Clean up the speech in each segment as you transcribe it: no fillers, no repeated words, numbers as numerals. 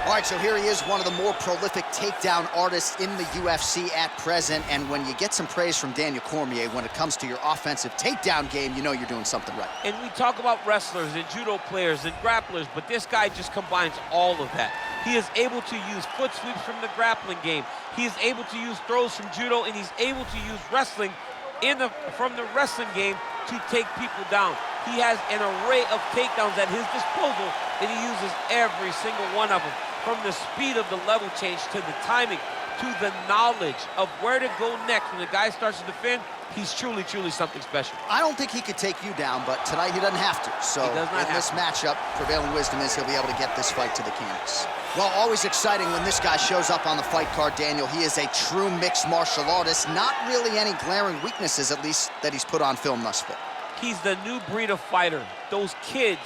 All right, so here he is, one of the more prolific takedown artists in the UFC at present. And when you get some praise from Daniel Cormier when it comes to your offensive takedown game, you know you're doing something right. And we talk about wrestlers and judo players and grapplers, but this guy just combines all of that. He is able to use foot sweeps from the grappling game. He is able to use throws from judo, and he's able to use wrestling from the wrestling game to take people down. He has an array of takedowns at his disposal, and he uses every single one of them. From the speed of the level change to the timing to the knowledge of where to go next when the guy starts to defend, he's truly, truly something special. I don't think he could take you down, but tonight he doesn't have to. So in this matchup, prevailing wisdom is he'll be able to get this fight to the canvas. Well, always exciting when this guy shows up on the fight card, Daniel. He is a true mixed martial artist. Not really any glaring weaknesses, at least, that he's put on film thus far. He's the new breed of fighter. Those kids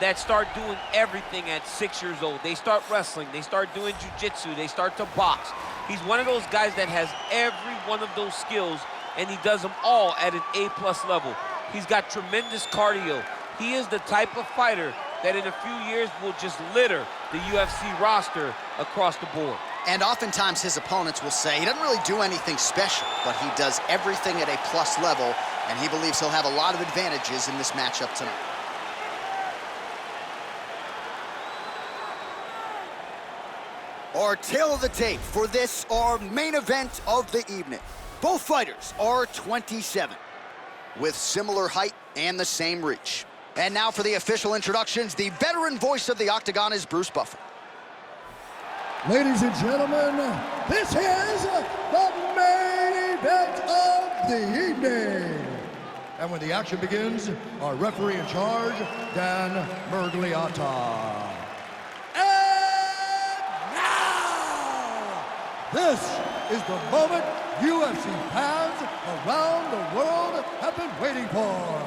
that start doing everything at 6 years old. They start wrestling, they start doing jiu-jitsu, they start to box. He's one of those guys that has every one of those skills, and he does them all at an A+ level. He's got tremendous cardio. He is the type of fighter that in a few years will just litter the UFC roster across the board. And oftentimes his opponents will say he doesn't really do anything special, but he does everything at A+ level, and he believes he'll have a lot of advantages in this matchup tonight. Our tale of the tape for this, our main event of the evening. Both fighters are 27, with similar height and the same reach. And now for the official introductions, the veteran voice of the Octagon is Bruce Buffer. Ladies and gentlemen, this is the main event of the evening. And when the action begins, our referee in charge, Dan Mergliata. This is the moment UFC fans around the world have been waiting for.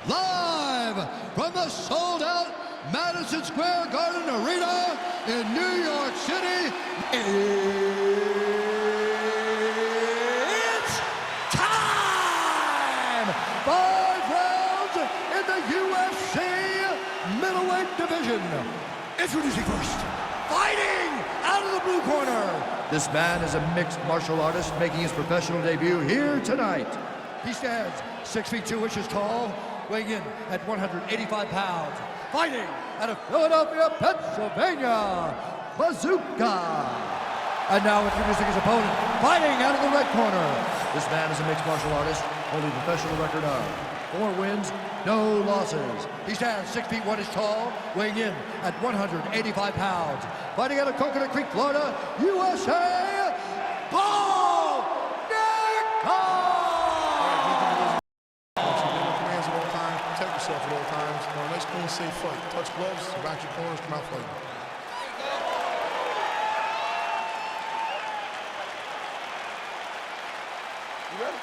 Live from the sold-out Madison Square Garden Arena in New York City, it's time! 5 rounds in the UFC middleweight division. Introducing first, fighting out of the blue corner. This man is a mixed martial artist making his professional debut here tonight. He stands 6 feet 2 inches tall, weighing in at 185 pounds. Fighting out of Philadelphia, Pennsylvania, Bazooka. And now introducing his opponent, fighting out of the red corner. This man is a mixed martial artist, holding a professional record of 4 wins, no losses. He stands 6 feet 1 inches tall, weighing in at 185 pounds. Fighting out of Coconut Creek, Florida, USA, Nickal! Commands at all times, protect yourself at all times. Nice, clean, safe fight. Touch gloves, back your corners, come out fighting. You ready?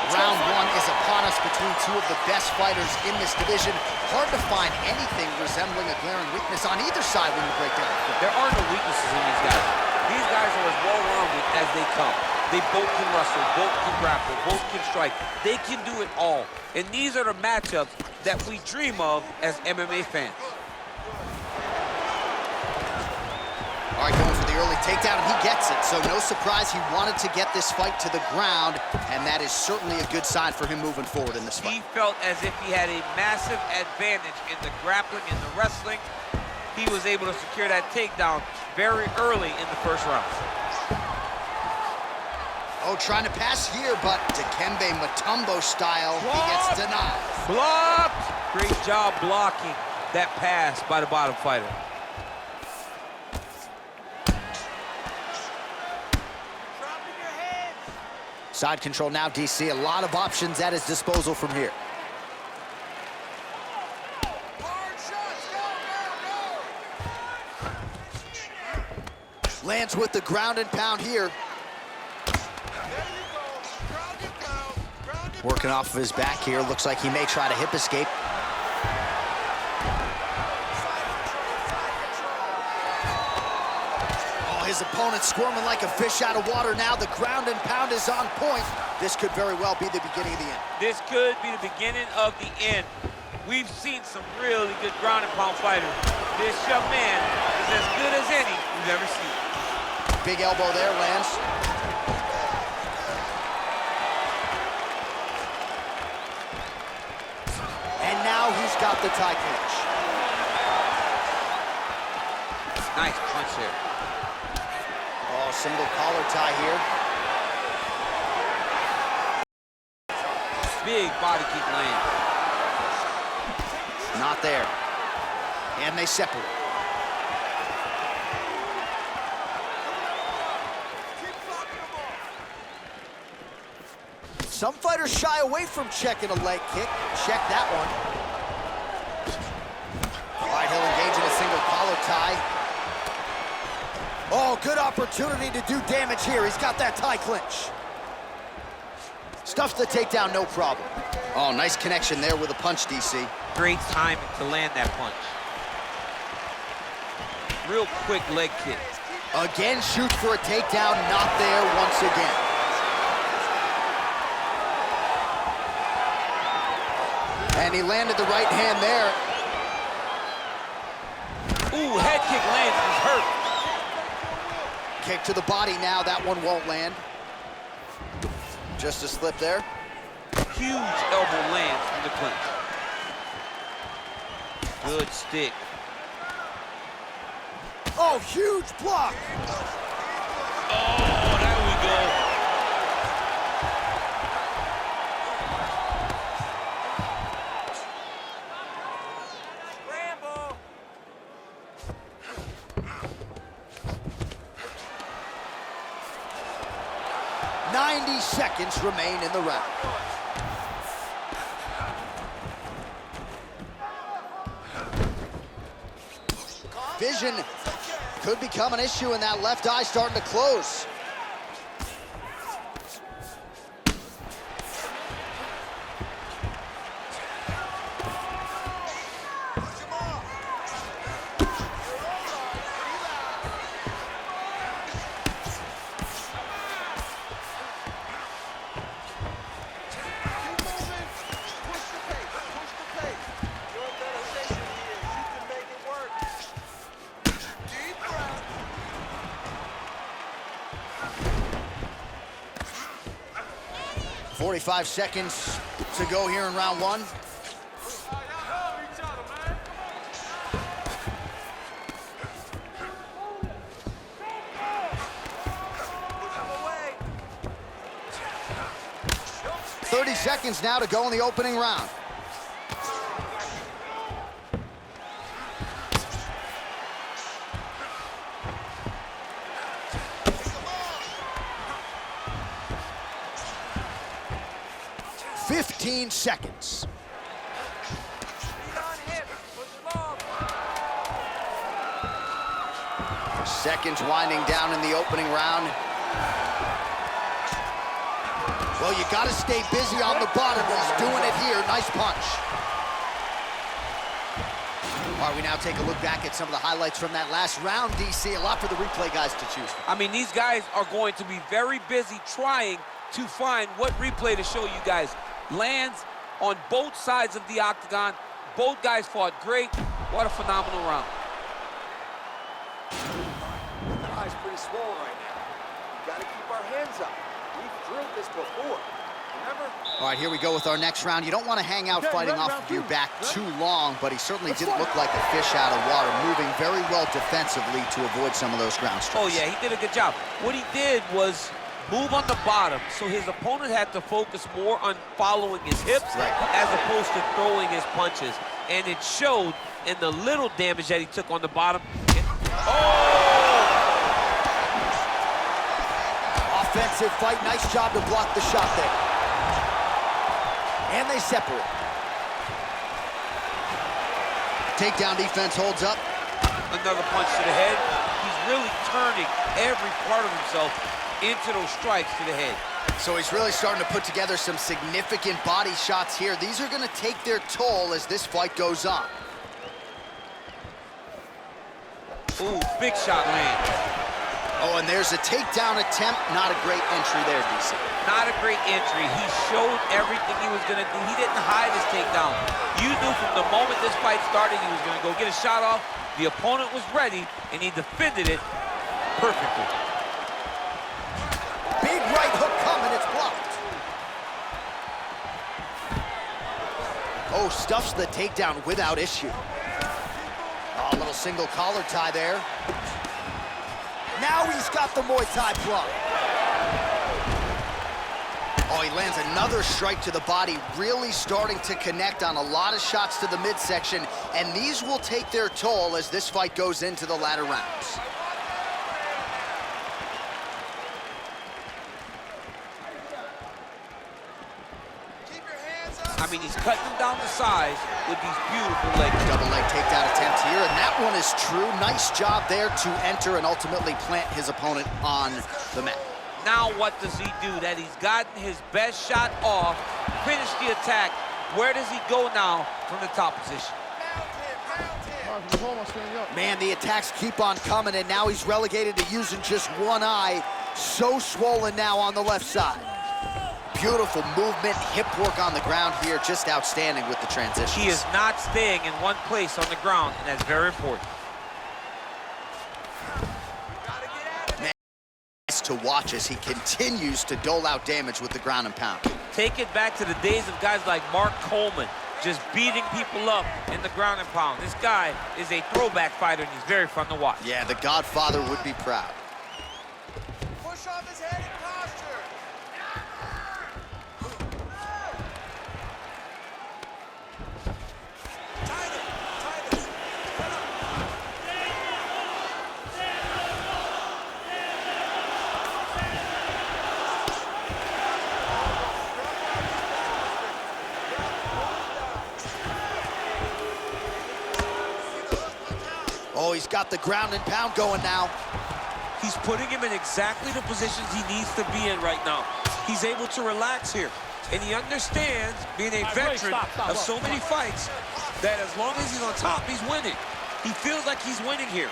Round 1 is upon us between two of the best fighters in this division. Hard to find anything resembling a glaring weakness on either side when you break down the field. There are no weaknesses in these guys. These guys are as well-rounded as they come. They both can wrestle, both can grapple, both can strike. They can do it all. And these are the matchups that we dream of as MMA fans. All right, going for the early takedown, and he gets it. So no surprise he wanted to get this fight to the ground, and that is certainly a good sign for him moving forward in this fight. He felt as if he had a massive advantage in the grappling and the wrestling. He was able to secure that takedown very early in the first round. Oh, trying to pass here, but Dikembe Mutombo style, he gets denied. Blocked! Great job blocking that pass by the bottom fighter. Side control now, DC. A lot of options at his disposal from here. Lands with the ground and pound here. Working off of his back here. Looks like he may try to hip escape. Oh, his opponent squirming like a fish out of water now. The ground and pound is on point. This could very well be the beginning of the end. This could be the beginning of the end. We've seen some really good ground and pound fighters. This young man is as good as any we've ever seen. Big elbow there, lands. And now he's got the tie clinch. Nice punch there. Oh, single collar tie here. Big body kick land. Not there. And they separate. Some fighters shy away from checking a leg kick. Check that one. All right, he'll engage in a single collar tie. Oh, good opportunity to do damage here. He's got that tie clinch. Stuffs the takedown, no problem. Oh, nice connection there with a punch, DC. Great timing to land that punch. Real quick leg kick. Again, shoots for a takedown, not there once again. And he landed the right hand there. Ooh, head kick lands, he's hurt. Kick to the body now, that one won't land. Just a slip there. Huge elbow lands from the clinch. Good stick. Oh, huge block. Oh, there we go. Scramble. 90 seconds remain in the round. Vision could become an issue, and that left eye starting to close. – 45 seconds to go here in round one. .30 seconds now to go in the opening round. .15 seconds. Seconds winding down in the opening round. Well, you got to stay busy on the bottom. He's doing it here. Nice punch. All right, we now take a look back at some of the highlights from that last round, DC. A lot for the replay guys to choose from. I mean, these guys are going to be very busy trying to find what replay to show you guys. Lands on both sides of the octagon. Both guys fought great. What a phenomenal round. The eye's pretty swollen right now. We gotta keep our hands up. We've drilled this before. Remember? All right, here we go with our next round. You don't want to hang out fighting off of your back too long, but he certainly didn't look like a fish out of water, moving very well defensively to avoid some of those ground strikes. Oh, yeah, he did a good job. What he did was move on the bottom, so his opponent had to focus more on following his hips as opposed to throwing his punches. And it showed in the little damage that he took on the bottom. Offensive fight, nice job to block the shot there. And they separate. Takedown defense holds up. Another punch to the head. He's really turning every part of himself into those strikes to the head. So he's really starting to put together some significant body shots here. These are going to take their toll as this fight goes on. Ooh, big shot land. Oh, and there's a takedown attempt. Not a great entry there, DC. Not a great entry. He showed everything he was going to do. He didn't hide his takedown. You knew from the moment this fight started he was going to go get a shot off. The opponent was ready, and he defended it perfectly. Big right hook coming. It's blocked. Oh, stuffs the takedown without issue. Oh, a little single collar tie there. Now he's got the Muay Thai block. Oh, he lands another strike to the body, really starting to connect on a lot of shots to the midsection, and these will take their toll as this fight goes into the latter rounds. I mean, he's cutting him down to size with these beautiful legs. Double leg takedown attempt here, and that one is true. Nice job there to enter and ultimately plant his opponent on the mat. Now what does he do? That he's gotten his best shot off, finished the attack. Where does he go now from the top position? Man, the attacks keep on coming, and now he's relegated to using just one eye. So swollen now on the left side. Beautiful movement, hip work on the ground here, just outstanding with the transitions. He is not staying in one place on the ground, and that's very important. Man, to watch as he continues to dole out damage with the ground and pound. Take it back to the days of guys like Mark Coleman, just beating people up in the ground and pound. This guy is a throwback fighter, and he's very fun to watch. Yeah, the Godfather would be proud. Push off his head and posture. Oh, he's got the ground and pound going now. He's putting him in exactly the positions he needs to be in right now. He's able to relax here. And he understands, being a veteran of so many fights, that as long as he's on top, he's winning. He feels like he's winning here.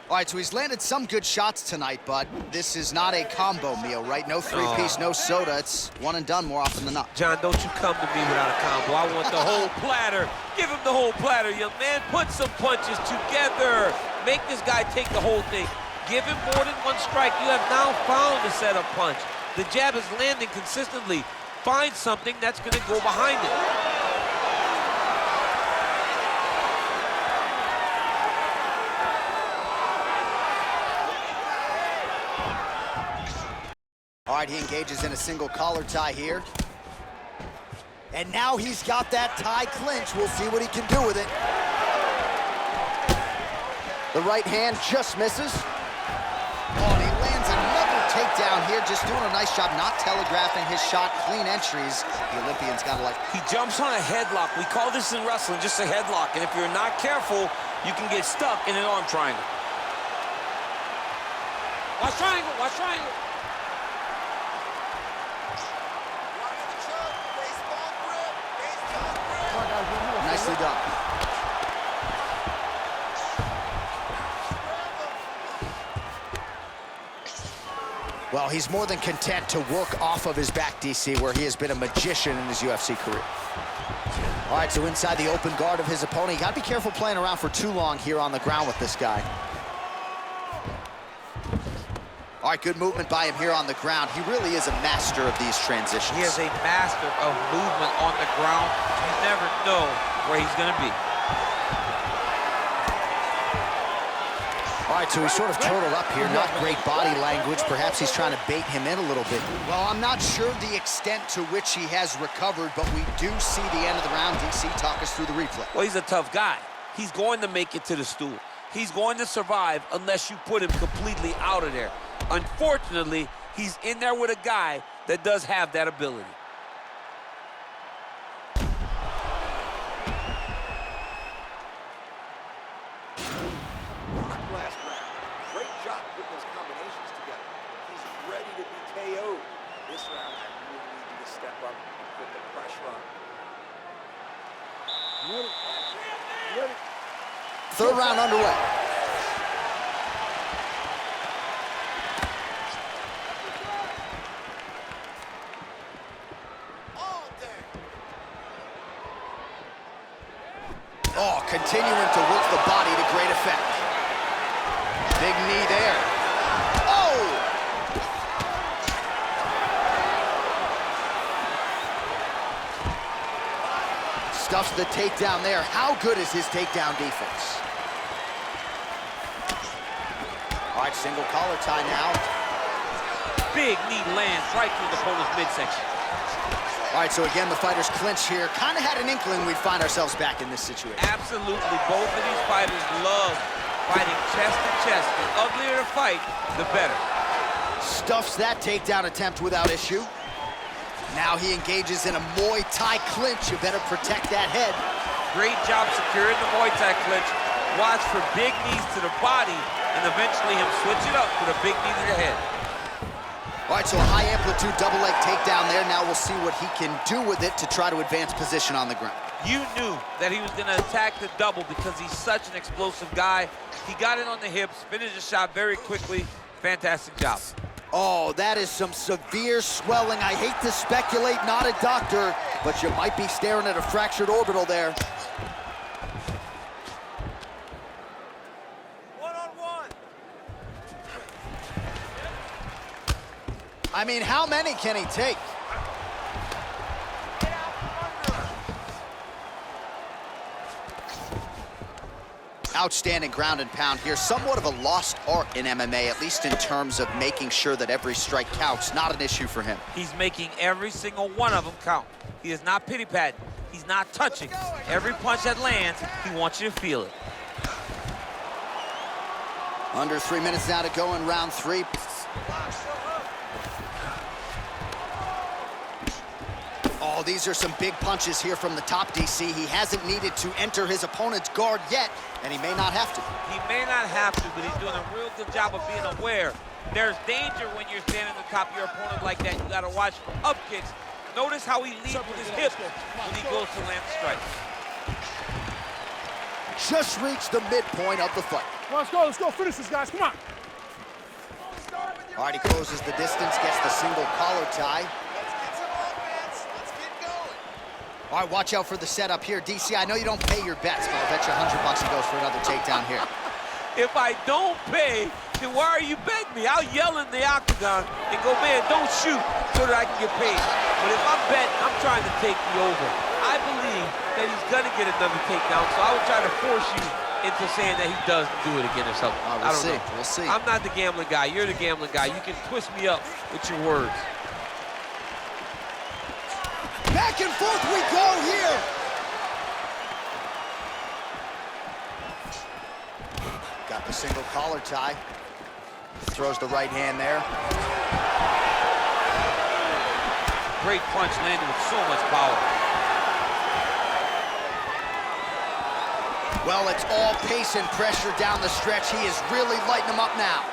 All right, so he's landed some good shots tonight, but this is not a combo meal, right? No three-piece, no soda. It's one and done more often than not. John, don't you come to me without a combo. I want the whole platter. Give him the whole platter, young man. Put some punches together. Make this guy take the whole thing. Give him more than one strike. You have now found a setup punch. The jab is landing consistently. Find something that's going to go behind it. All right, he engages in a single collar tie here. And now he's got that tie clinch. We'll see what he can do with it. The right hand just misses. Oh, and he lands another takedown here, just doing a nice job not telegraphing his shot. Clean entries. The Olympian's got to like... He jumps on a headlock. We call this in wrestling just a headlock. And if you're not careful, you can get stuck in an arm triangle. Watch triangle, watch triangle. Nicely done. Well, he's more than content to work off of his back, DC, where he has been a magician in his UFC career. All right, so inside the open guard of his opponent, you got to be careful playing around for too long here on the ground with this guy. All right, good movement by him here on the ground. He really is a master of these transitions. He is a master of movement on the ground. You never know where he's going to be. All right, so he's sort of turtled up here. Not great body language. Perhaps he's trying to bait him in a little bit. Well, I'm not sure the extent to which he has recovered, but we do see the end of the round. DC, talk us through the replay. Well, he's a tough guy. He's going to make it to the stool. He's going to survive unless you put him completely out of there. Unfortunately, he's in there with a guy that does have that ability. Last round. Great job putting those combinations together. He's ready to be KO'd. This round, I really need you to step up and put the pressure on. Third round underway. Oh, continuing to work the body to great effect. Big knee there. Oh! Stuffs the takedown there. How good is his takedown defense? All right, single collar tie now. Big knee lands right through the opponent's midsection. All right, so again, the fighters clinch here. Kind of had an inkling we'd find ourselves back in this situation. Absolutely. Both of these fighters love fighting chest to chest. The uglier the fight, the better. Stuffs that takedown attempt without issue. Now he engages in a Muay Thai clinch. You better protect that head. Great job securing the Muay Thai clinch. Watch for big knees to the body, and eventually him switch it up with a big knee to the head. All right, so a high amplitude double leg takedown there. Now we'll see what he can do with it to try to advance position on the ground. You knew that he was gonna attack the double because he's such an explosive guy. He got it on the hips, finished the shot very quickly. Fantastic job. Oh, that is some severe swelling. I hate to speculate, not a doctor, but you might be staring at a fractured orbital there. I mean, how many can he take? Outstanding ground and pound here. Somewhat of a lost art in MMA, at least in terms of making sure that every strike counts. Not an issue for him. He's making every single one of them count. He is not pity-patting. He's not touching. Every punch that lands, he wants you to feel it. Under 3 minutes now to go in round 3. Oh, these are some big punches here from the top, DC. He hasn't needed to enter his opponent's guard yet, and he may not have to. He may not have to, but he's doing a real good job of being aware. There's danger when you're standing on top of your opponent like that. You gotta watch for up kicks. Notice how he leads with his hips when he goes to land the strike. Just reached the midpoint of the fight. Come on, let's go, finish this, guys, come on. All right, he closes the distance, gets the single collar tie. All right, watch out for the setup here. DC, I know you don't pay your bets, but I'll bet you $100 he goes for another takedown here. If I don't pay, then why are you betting me? I'll yell in the octagon and go, man, don't shoot so that I can get paid. But if I'm betting, I'm trying to take the over. I believe that he's gonna get another takedown, so I would try to force you into saying that he does do it again or something. I don't know. We'll see. I'm not the gambling guy. You're the gambling guy. You can twist me up with your words. Back and forth we go here. Got the single collar tie. Throws the right hand there. Great punch landed with so much power. Well, it's all pace and pressure down the stretch. He is really lighting them up now.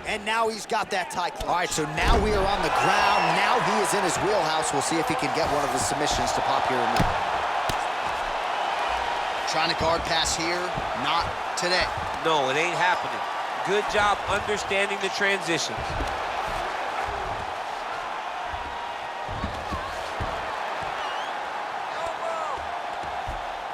And now he's got that tie clinch. All right, so now we are on the ground. Now he is in his wheelhouse. We'll see if he can get one of his submissions to pop here or not. Trying to guard pass here. Not today. No, it ain't happening. Good job understanding the transitions.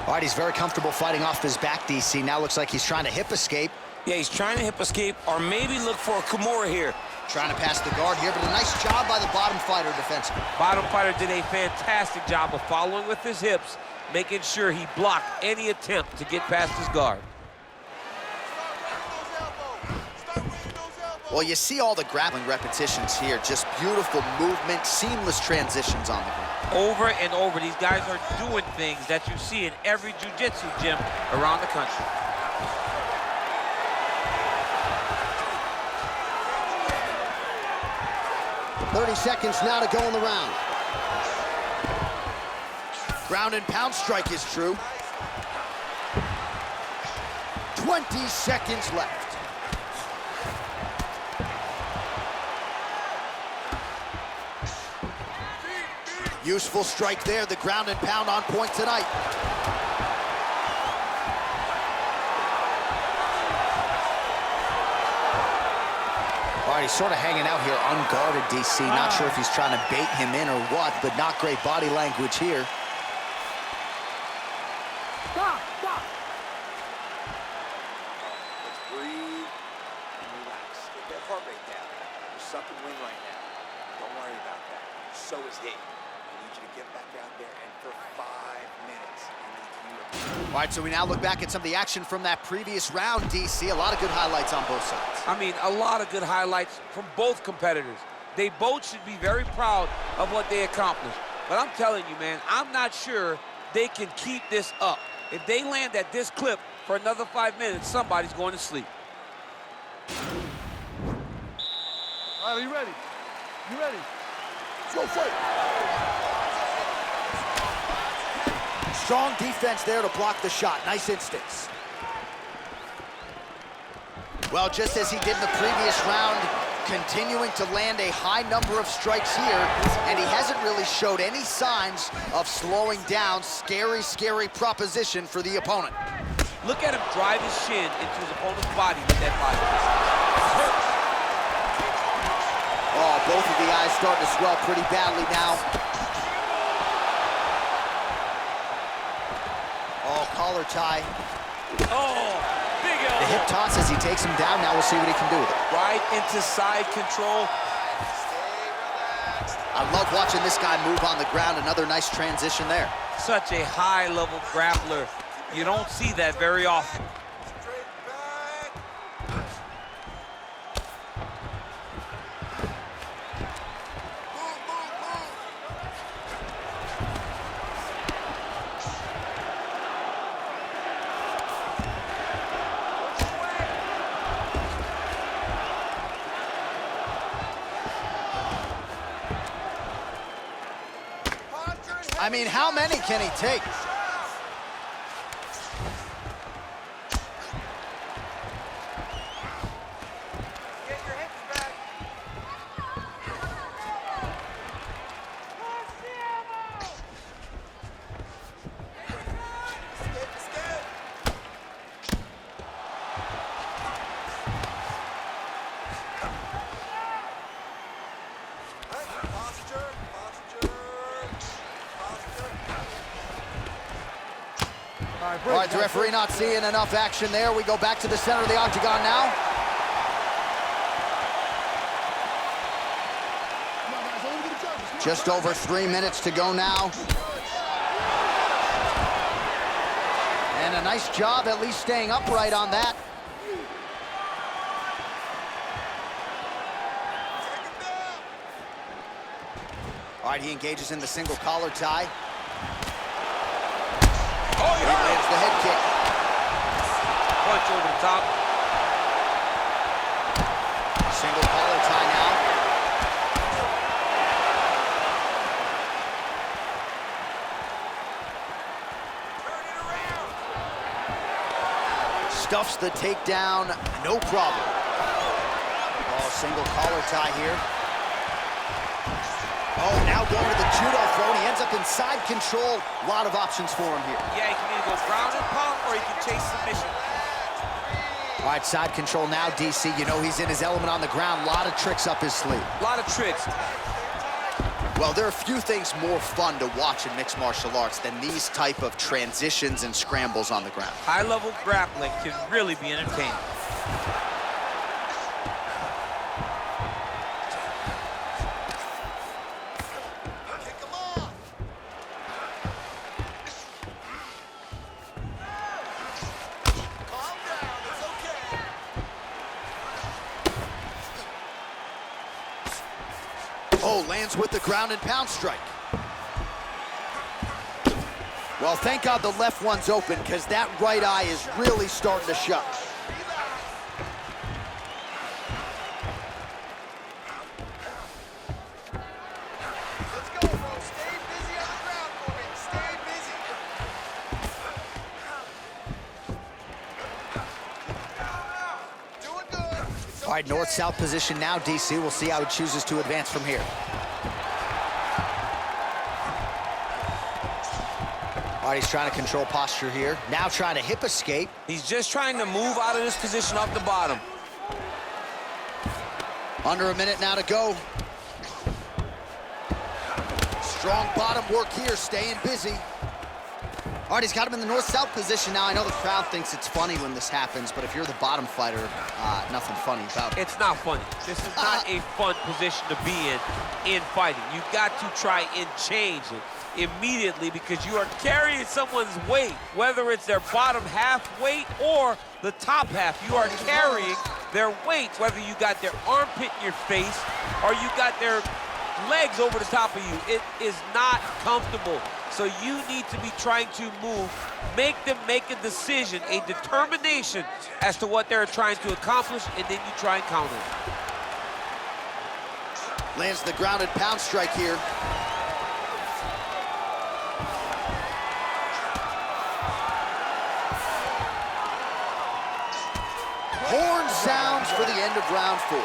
All right, he's very comfortable fighting off his back, DC. Now looks like he's trying to hip escape. Yeah, he's trying to hip escape or maybe look for a Kimura here. Trying to pass the guard here, but a nice job by the bottom fighter defensively. Bottom fighter did a fantastic job of following with his hips, making sure he blocked any attempt to get past his guard. Well, you see all the grappling repetitions here. Just beautiful movement, seamless transitions on the ground. Over and over, these guys are doing things that you see in every jiu-jitsu gym around the country. .30 seconds now to go in the round. Ground and pound strike is true. 20 seconds left. Useful strike there, the ground and pound on point tonight. All right, he's sort of hanging out here unguarded, DC. Not sure if he's trying to bait him in or what, but not great body language here. Stop. Let's breathe and relax. Get that heart rate down. You're sucking wind right now. Don't worry about that. So is he. I need you to get back out there, and for 5 minutes, I need you to... All right, so we now look back at some of the action from that previous round, DC. A lot of good highlights on both sides. I mean, a lot of good highlights from both competitors. They both should be very proud of what they accomplished. But I'm telling you, man, I'm not sure they can keep this up. If they land at this clip for another 5 minutes, somebody's going to sleep. All right, you ready? You ready? Let's go fight. Strong defense there to block the shot. Nice instincts. Well, just as he did in the previous round, continuing to land a high number of strikes here, and he hasn't really showed any signs of slowing down. Scary, scary proposition for the opponent. Look at him drive his shin into his opponent's body with that body. Oh, both of the eyes starting to swell pretty badly now. Oh, collar tie. Oh, big elbow. The hip toss as he takes him down. Now we'll see what he can do with it. Right into side control. I love watching this guy move on the ground. Another nice transition there. Such a high-level grappler. You don't see that very often. I mean, how many can he take? Get your hips back. Escape. Posture. All right, the referee not seeing enough action there. We go back to the center of the octagon now. Just over 3 minutes to go now. And a nice job at least staying upright on that. All right, he engages in the single collar tie. Oh, he lands the head kick. Punch over the top. Single collar tie now. Turn it around. Stuffs the takedown, no problem. Oh, single collar tie here. Oh, now going to the judo throw, and he ends up in side control. A lot of options for him here. Yeah, he can either go ground and pound, or he can chase submission. All right, side control now, DC. You know he's in his element on the ground. A lot of tricks up his sleeve. A lot of tricks. Well, there are few things more fun to watch in mixed martial arts than these type of transitions and scrambles on the ground. High-level grappling can really be entertaining. Oh, lands with the ground and pound strike. Well, thank God the left one's open, because that right eye is really starting to shut. Let's go, bro. Stay busy on the ground for me. Stay busy. Doing good. It's All right, okay. north-south position now, DC. We'll see how he chooses to advance from here. All right, he's trying to control posture here. Now trying to hip escape. He's just trying to move out of this position off the bottom. Under a minute now to go. Strong bottom work here, staying busy. All right, he's got him in the north-south position now. I know the crowd thinks it's funny when this happens, but if you're the bottom fighter, nothing funny about it. It's not funny. This is not a fun position to be in fighting. You got to try and change it immediately because you are carrying someone's weight, whether it's their bottom half weight or the top half. You are carrying their weight, whether you got their armpit in your face or you got their legs over the top of you. It is not comfortable. So you need to be trying to move, make them make a decision, a determination as to what they're trying to accomplish, and then you try and counter it. Lands the grounded pound strike here. Horn sounds for the end of round 4.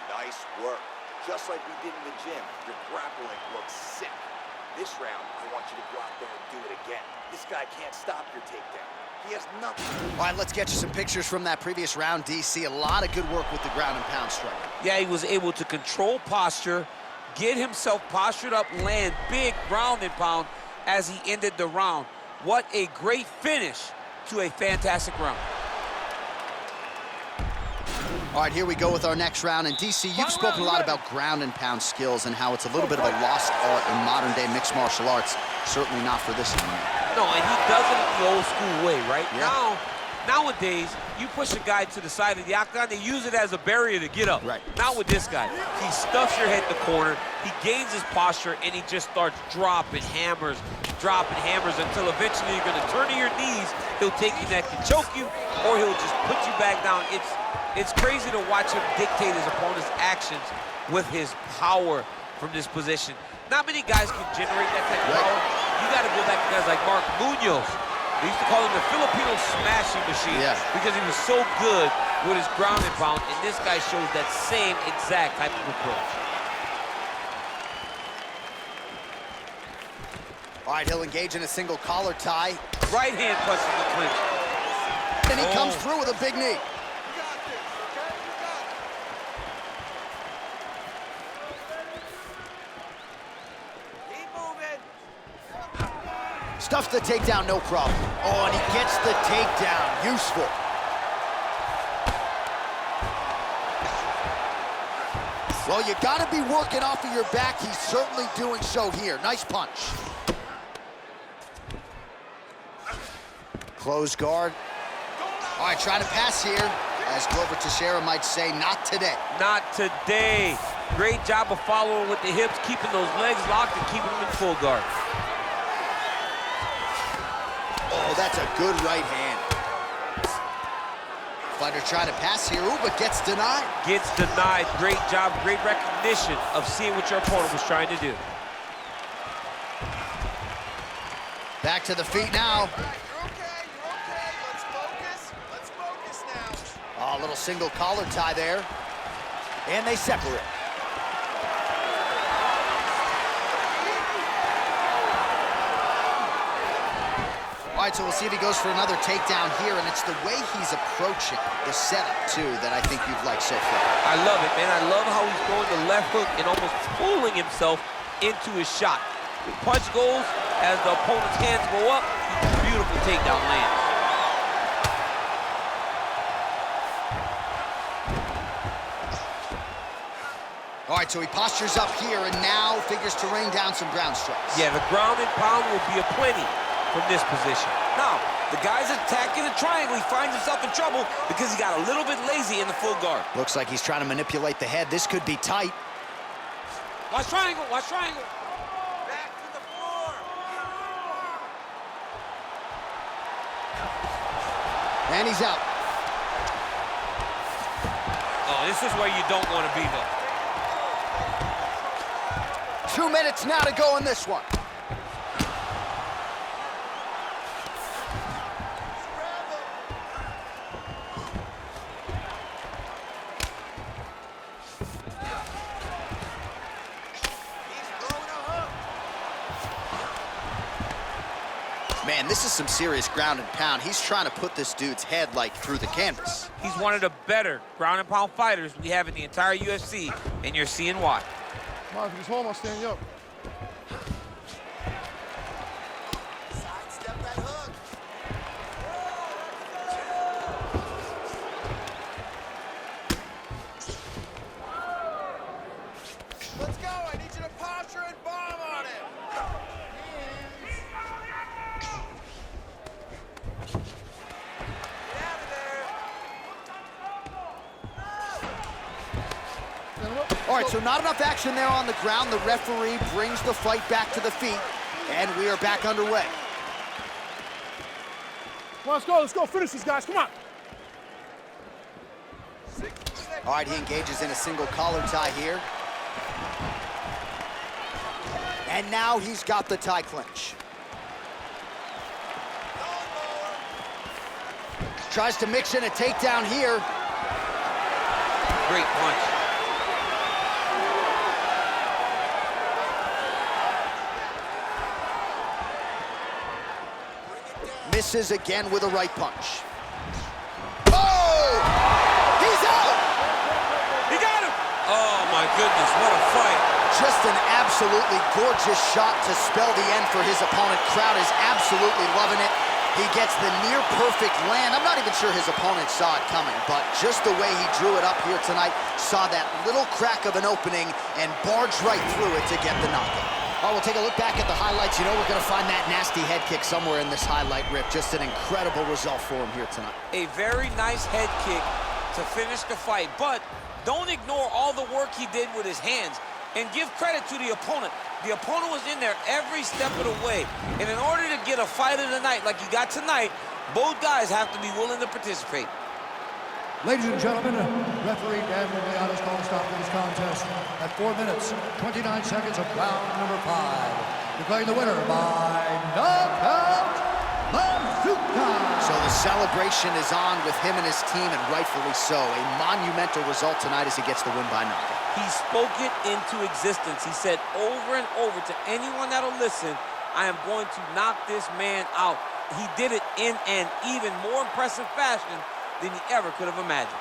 Nice work. Just like we did in the gym, your grappling looks sick. This round, I want you to go out there and do it again. This guy can't stop your takedown. He has nothing. All right, let's get you some pictures from that previous round, DC. A lot of good work with the ground and pound strike. Yeah, he was able to control posture, get himself postured up, land big ground and pound as he ended the round. What a great finish to a fantastic round. All right, here we go with our next round. And DC, you've spoken a lot about ground and pound skills and how it's a little bit of a lost art in modern day mixed martial arts. Certainly not for this one. No, and he does it the old school way, right? Yeah. Nowadays, you push a guy to the side of the octagon, they use it as a barrier to get up. Right. Not with this guy. He stuffs your head in the corner, he gains his posture, and he just starts dropping hammers until eventually you're gonna turn to your knees, he'll take you neck and choke you, or he'll just put you back down. It's crazy to watch him dictate his opponent's actions with his power from this position. Not many guys can generate that type of power. You gotta go back to guys like Mark Munoz. They used to call him the Filipino smashing machine because he was so good with his ground and pound, and this guy shows that same exact type of approach. All right, he'll engage in a single collar tie. Right hand punch in the clinch. And he comes through with a big knee. Stuffs the takedown, no problem. Oh, and he gets the takedown. Useful. Well, you got to be working off of your back. He's certainly doing so here. Nice punch. Close guard. All right, trying to pass here. As Glover Teixeira might say, not today. Not today. Great job of following with the hips, keeping those legs locked and keeping them in full guard. Oh, that's a good right hand. Fighter trying to pass here, ooh, but gets denied. Gets denied. Great job, great recognition of seeing what your opponent was trying to do. Back to the feet now. You're okay. Let's focus now. Oh, a little single collar tie there. And they separate. All right, so we'll see if he goes for another takedown here, and it's the way he's approaching the setup, too, that I think you've liked so far. I love it, man. I love how he's throwing the left hook and almost pulling himself into his shot. The punch goes, as the opponent's hands go up, beautiful takedown lands. All right, so he postures up here and now figures to rain down some ground strikes. Yeah, the ground and pound will be aplenty from this position. Now, the guy's attacking the triangle. He finds himself in trouble because he got a little bit lazy in the full guard. Looks like he's trying to manipulate the head. This could be tight. Watch triangle, watch triangle. Back to the floor. And he's out. Oh, this is where you don't want to be, though. 2 minutes now to go in this one. Man, this is some serious ground and pound. He's trying to put this dude's head, like, through the canvas. He's one of the better ground and pound fighters we have in the entire UFC, and you're seeing why. Come on, if you just hold him, I'll stand you up. Sidestep that hook. Let's go. I need you to posture and bomb on him. Get out of there. All right, so not enough action there on the ground. The referee brings the fight back to the feet, and we are back underway. Come on, let's go, finish these guys, come on. All right, he engages in a single collar tie here. And now he's got the tie clinch. Tries to mix in a takedown here. Great punch. Misses again with a right punch. Oh! He's out! He got him! Oh, my goodness, what a fight. Just an absolutely gorgeous shot to spell the end for his opponent. Crowd is absolutely loving it. He gets the near-perfect land. I'm not even sure his opponent saw it coming, but just the way he drew it up here tonight, saw that little crack of an opening and barged right through it to get the knockout. All right, we'll take a look back at the highlights. You know we're going to find that nasty head kick somewhere in this highlight rip. Just an incredible result for him here tonight. A very nice head kick to finish the fight, but don't ignore all the work he did with his hands, and give credit to the opponent. The opponent was in there every step of the way, and in order to get a fight of the night like you got tonight, both guys have to be willing to participate. Ladies and gentlemen, referee Dan Miliano's call stop to this contest at 4 minutes, 29 seconds of round number 5. Declaring the winner by knockout, Bazooka! So the celebration is on with him and his team, and rightfully so. A monumental result tonight as he gets the win by knockout. He spoke it into existence. He said over and over to anyone that'll listen, I am going to knock this man out. He did it in an even more impressive fashion than he ever could have imagined.